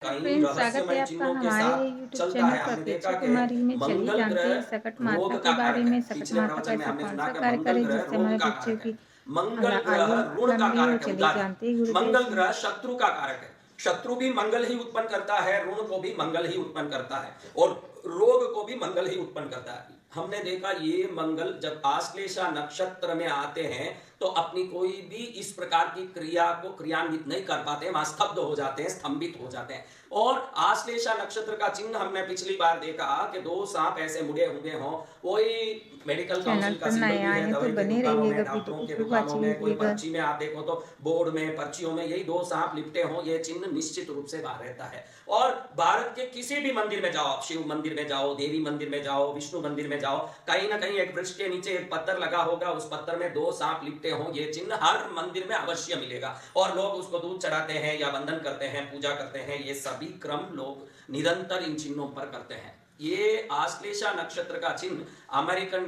Hello कई friends, स्वागत है रहस्यमय आपका चिन्हों के हमारे साथ यूट्यूब चलता चैनल है। हमने देखा प्रतीक्षा कि कुमारी में। चलिए मंगल जानते हैं सकट ग्रह माता रोग के का बारे कारक है। में। सकट पिछले माता प्रवचन में ऐसा हमने कौन सुना सा कि कार्य मंगल करे ग्रह जिससे रोग हमारे का बच्चों कारक है। की मंगल आयु ग्रह ऋण का लंबी हो। कारक है। चलिए उदाहरण, जानते हैं गुरुदेव मंगल से। ग्रह शत्रु का कारक है। शत्रु भी मंगल ही उत्पन्न करता है, ऋण को भी मंगल ही उत्पन्न करता है और रोग को भी मंगल ही उत्पन्न करता है। हमने देखा ये मंगल जब आश्लेषा नक्षत्र में आते हैं तो अपनी कोई भी इस प्रकार की क्रिया को क्रियान्वित नहीं कर पाते हैं, वहां स्तब्ध हो जाते हैं, स्तंभित हो जाते हैं। और आश्लेषा नक्षत्र का चिन्ह हमने पिछली बार देखा कि दो सांप ऐसे मुड़े हुए हों, वही मेडिकल चैनल काउंसिल का पर सिंबल नए भी आए है, हैं तो दवाई के बने दुकानों रहिएगा, में, वीडियो डॉक्टरों को के खूब दुकानों वॉचिंग में, कोई कीजिएगा। पर्ची में आप देखो तो बोर्ड में, पर्चियों में यही दो सांप लिपटे हों, ये चिन्ह निश्चित रूप से वहां रहता है। और भारत के किसी भी मंदिर में जाओ, शिव मंदिर में जाओ, देवी मंदिर में जाओ, विष्णु मंदिर में जाओ, कहीं ना कहीं एक वृक्ष के नीचे एक पत्थर लगा होगा, उस पत्थर में दो सांप लिपटे हों, ये चिन्ह हर मंदिर में अवश्य मिलेगा। और लोग उसको दूध चढ़ाते हैं या वंदन करते हैं, पूजा करते हैं। ये सभी क्रम लोग निरंतर इन चिन्हों पर करते हैं। ये आश्लेषा नक्षत्र का चिन्ह अमेरिकन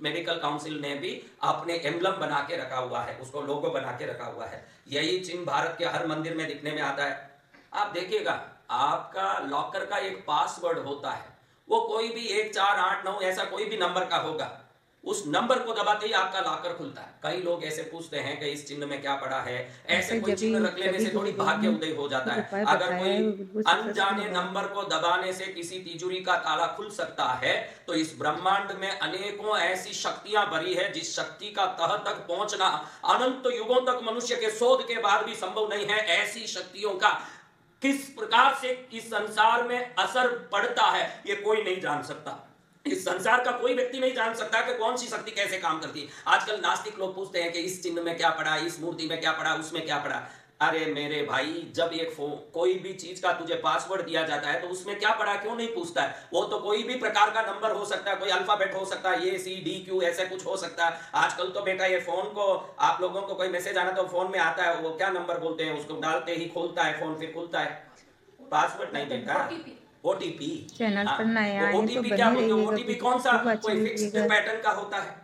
मेडिकल काउंसिल ने भी अपने एम्बलम बना के रखा हुआ है, उसको लोगो बना के रखा हुआ है। यही चिन्ह भारत के हर मंदिर में दिखने में आता है। आप देखिएगा, आपका लॉकर का एक पासवर्ड होता है, वो कोई भी 1 4 8 9 ऐसा कोई भी नंबर का होगा। उस नंबर को दबाते ही आपका लॉकर खुलता है। कई लोग ऐसे पूछते हैं कि इस चिन्ह में क्या पड़ा है। ऐसे ऐसा कोई जब भी चिन्ह रख लेने सभी से थोड़ी गुरुदेव भाग्य ने उदय हो जाता एक है। उपाय अगर बताया कोई है, वो बिल्कुल सक्सेसफुल अनजाने रहा है। नंबर को दबाने से किसी तिजोरी का ताला खुल सकता है, तो इस ब्रह्मांड में अनेकों ऐसी शक्तियां भरी है जिस शक्ति का तह तक पहुंचना अनंत युगों तक मनुष्य के शोध के बाद भी संभव नहीं है। ऐसी शक्तियों का किस प्रकार से इस संसार में असर पड़ता है, ये कोई नहीं जान सकता। इस संसार का कोई व्यक्ति नहीं जान सकता कि कौन सी शक्ति कैसे काम करती है। आजकल नास्तिक लोग पूछते हैं कि इस चिन्ह में क्या पड़ा, इस मूर्ति में क्या पड़ा, उसमें क्या पड़ा। अरे मेरे भाई, जब एक कोई भी चीज का तुझे पासवर्ड दिया जाता है तो उसमें क्या पड़ा क्यों नहीं पूछता है। वो तो कोई भी प्रकार का नंबर हो सकता है, कोई अल्फाबेट हो सकता है, ACDQ ऐसे कुछ हो सकता है। आजकल तो बेटा ये फोन को, आप लोगों को कोई मैसेज आना तो फोन में आता है, वो क्या नंबर बोलते हैं, उसको डालते ही खोलता है फोन, फिर खुलता है, पासवर्ड नहीं देता, ओटीपी। चैनल हाँ, पर नए वो आए हैं तो ओटीपी क्या बने बोलते हो, रहिएगा, ओटीपी वीडियो कौन को सा, खूब कोई वॉचिंग फिक्स्ड कीजिएगा। पैटर्न का होता है।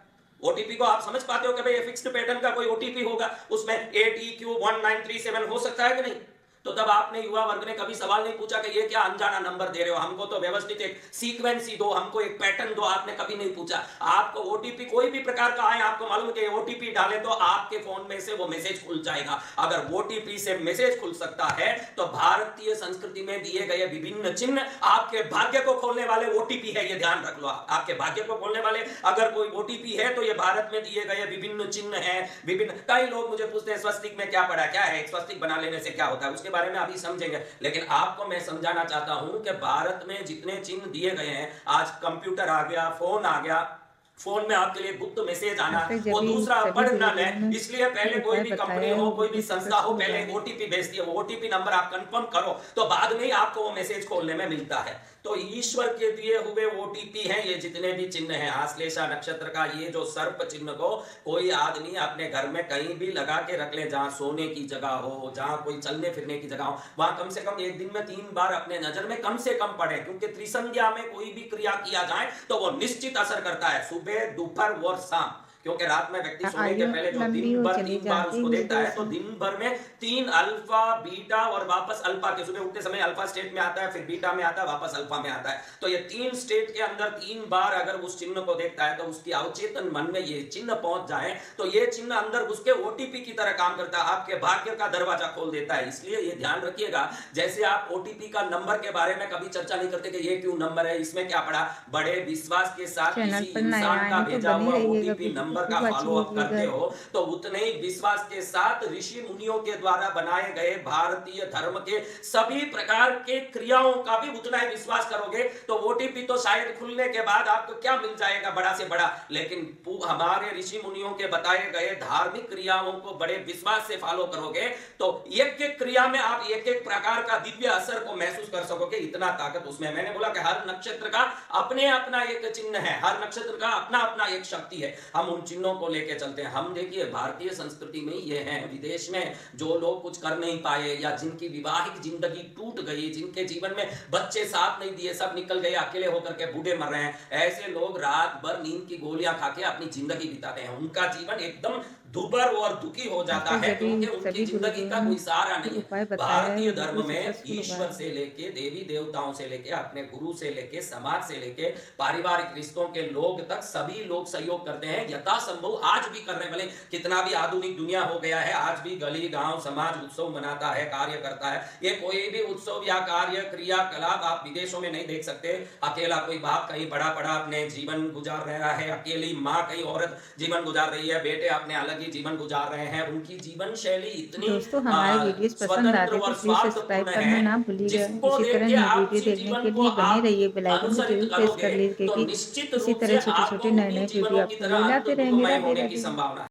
ओटीपी को आप समझ पाते हो कि भाई ये फिक्स्ड पैटर्न का कोई ओटीपी होगा, उसमें ATQ1937 हो सकता है कि नहीं। तो तब आपने युवा वर्ग ने कभी सवाल नहीं पूछा कि ये क्या अनजाना नंबर दे रहे हो, हमको तो व्यवस्थित एक सीक्वेंस ही दो, हमको एक पैटर्न दो। आपने कभी नहीं पूछा। आपको ओटीपी कोई भी प्रकार का आए, आपको मालूम है कि ओटीपी डाले तो आपके फोन में से वो मैसेज खुल जाएगा। अगर ओटीपी से मैसेज खुल सकता है तो भारतीय संस्कृति में दिए गए विभिन्न चिन्ह आपके भाग्य को खोलने वाले ओटीपी है, ये ध्यान रख लो। आपके भाग्य को खोलने वाले अगर कोई ओटीपी है तो ये भारत में दिए गए विभिन्न चिन्ह हैं। विभिन्न, कई लोग मुझे पूछते हैं स्वस्तिक में क्या पड़ा, क्या है स्वस्तिक बना लेने से क्या होता है, उसके बारे में अभी समझेंगे। लेकिन आपको मैं समझाना चाहता हूं कि भारत में जितने चिन्ह दिए गए हैं, आज कंप्यूटर आ गया, फोन आ गया, फोन में आपके लिए गुप्त मैसेज आना, ऐसा जब वो भी दूसरा सभी पढ़ ना ले, गुरुदेव ने इसलिए एक पहले कोई उपाय भी कंपनी बताया है, हो, वो कोई भी बिल्कुल संस्था हो, सक्सेसफुल पहले रहा एक है। ओटीपी भेजती है। वो ओटीपी नंबर आप कंफर्म करो तो बाद में ही आपको वो मैसेज खोलने में मिलता है। तो ईश्वर के दिए हुए ओटीपी हैं ये जितने भी चिन्ह हैं। आश्लेषा नक्षत्र का ये जो सर्प चिन्ह को कोई आदमी अपने घर में कहीं भी लगा के रख ले, जहां सोने की जगह हो, जहां कोई चलने फिरने की जगह हो, वहां कम से कम एक दिन में 3 बार अपने नजर में कम से कम पड़े। क्योंकि त्रिसंध्या में कोई भी क्रिया किया जाए तो वो निश्चित असर करता है, सुबह, दोपहर और शाम। क्योंकि रात में व्यक्ति सोने के आयु पहले जो लंबी दिन हो। भर चलिए 3 बार जानते हैं उसको देखता गुरुदेव है, तो से। दिन भर में 3 अल्फा, बीटा और वापस अल्फा के, सुबह उठते समय अल्फा स्टेट में आता है, फिर बीटा में आता है, वापस अल्फा में आता है। तो ये 3 स्टेट के अंदर 3 बार अगर उस चिन्ह को देखता है तो उसकी अवचेतन मन में ये चिन्ह पहुंच जाए तो ये चिन्ह अंदर उसके ओटीपी की तरह काम करता है, आपके भाग्य का दरवाजा खोल देता है। इसलिए ये ध्यान रखिएगा, जैसे आप ओटीपी का नंबर के बारे में कभी चर्चा नहीं करते कि ये क्यों नंबर है, इसमें क्या पड़ा, बड़े विश्वास के साथ चैनल किसी पर नए इंसान आए का हैं तो भेजा बने हुआ रहिएगा, ओटीपी वीडियो को नंबर खूब का वॉचिंग फॉलो अप करते कीजिएगा। हो तो उतने ही विश्वास के साथ ऋषि मुनियों के द्वारा बनाए गए भारतीय धर्म के सभी प्रकार के क्रियाओं का भी उतना ही विश्वास करोगे तो ओटीपी तो शायद खुलने के बाद आपको क्या मिल जाएगा बड़ा से बड़ा, लेकिन हमारे ऋषि मुनियों के बताए गए धार्मिक क्रियाओं को बड़े विश्वास से फॉलो करोगे तो एक एक क्रिया में आप एक एक प्रकार का दिव्य असर को महसूस कर सकोगे। इतना ताकत उसमें। मैंने बोला कि हर नक्षत्र का अपने अपना एक चिन्ह है, हर नक्षत्र का अपना अपना एक शक्ति है। हम उन चिन्हों को लेके चलते हैं। हम देखिए भारतीय संस्कृति में ये है, विदेश में जो लोग कुछ कर नहीं पाए या जिनकी विवाहिक जिंदगी टूट गई, जिनके जीवन में बच्चे साथ नहीं दिए, सब निकल गए, अकेले होकर के बूढ़े मर रहे हैं, ऐसे लोग रात भर नींद की गोलियां खा के अपनी जिंदगी बिताते हैं। उनका जीवन एकदम दुबर और दुखी हो जाता आजकल है यदि क्योंकि उनकी सभी जिंदगी गुरुदेवों का ने कोई सहारा जो नहीं है। उपाय बताया है भारतीय वो बिल्कुल धर्म में सक्सेसफुल हुआ ईश्वर है। से लेके देवी देवताओं से लेके अपने गुरु से लेके समाज से लेके पारिवारिक रिश्तों के लोग तक सभी लोग सहयोग करते हैं, यथासंभव आज भी कर रहे हैं। भले कितना भी आधुनिक दुनिया हो गया है, आज भी गली गांव समाज उत्सव मनाता है, कार्य करता है। ये कोई भी उत्सव या कार्य क्रियाकलाप आप विदेशों में नहीं देख सकते। अकेला कोई बाप कहीं बड़ा बड़ा अपने जीवन गुजार रहा है, अकेली माँ कहीं औरत जीवन गुजार रही है, बेटे अपने अलग ही जीवन गुजार रहे हैं। उनकी जीवन शैली इतनी दोस्तों हमारे वीडियोस पसंद स्वतंत्र आते तो और प्लीज़ सब्सक्राइब स्वार्थपूर्ण करना है, ना भूलिएगा। जिसको इसी देख तरह के नई आप वीडियो उसी देखने जीवन के को लिए बने आप रहिए, बेल आइकन को अनुसरित जरूर प्रेस करोगे कर लीजिए तो क्योंकि निश्चित इसी रूप तरह से छोटे आपको छोटे नए उन्हीं नए वीडियो जीवनों की आपके तरह लिए अमृत लाते रहेंगे। दुग्धमय राधे होने की राधे। संभावना है।